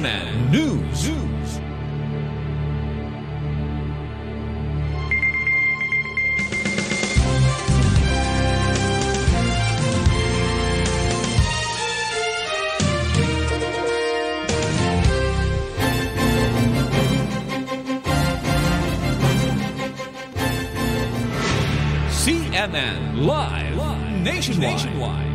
CNN News. CNN Live Nationwide.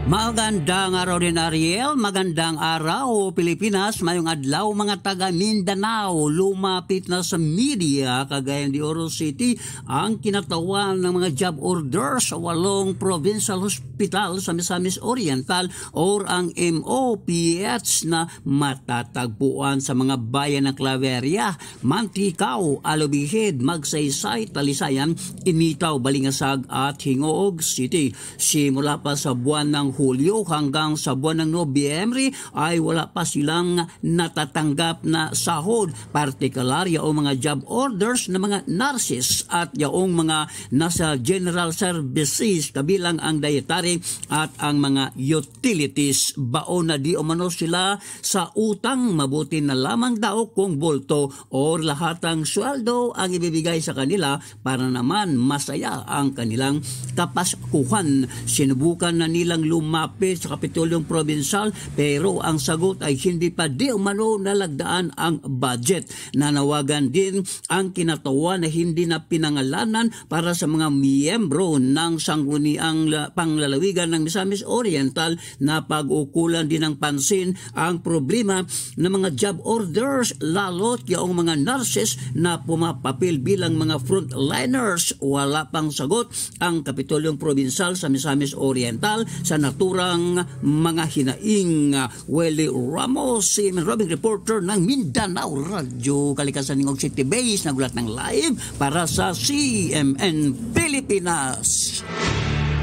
Magandang araw din Ariel, magandang araw Pilipinas, mayong adlaw mga taga Mindanao. Lumapit na sa media Cagayan de Oro City ang kinatawan ng mga job orders sa 8 provincial hospital sa Misamis Oriental or ang MOPH na matatagpuan sa mga bayan ng Claveria, Mantikao, Alobihid, Magsaysay, Talisayan, Initaw, Balingasag at Hingoog City. Simula pa sa buwan ng Hulyo hanggang sa buwan ng Nobyembre ay wala pa silang natatanggap na sahod, partikular yaong mga job orders ng mga nurses at yaong mga nasa general services kabilang ang dietary at ang mga utilities. Baon na di umano sila sa utang, mabuti na lamang daw kung bolto o lahatang sweldo ang ibibigay sa kanila para naman masaya ang kanilang kapaskuhan. Sinubukan na nilang lumapit sa Kapitulyong Provincial pero ang sagot ay hindi pa di umano nalagdaan ang budget. Nanawagan din ang kinatawan na hindi na pinangalanan para sa mga miyembro ng sangguniang panglalawigan ng Misamis Oriental na pag-ukulan din ng pansin ang problema ng mga job orders lalo't yaong mga nurses na pumapapil bilang mga frontliners. Wala pang sagot ang Kapitulyong Provincial sa Misamis Oriental sa naturang mga hinaing. Welly Ramos, si Robing Reporter ng Mindanao Radio, Kalikasan ng City Base, nagulat ng live para sa CMN Pilipinas.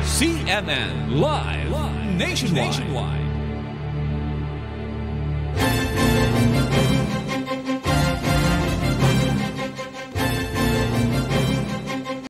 CNN Live Nationwide.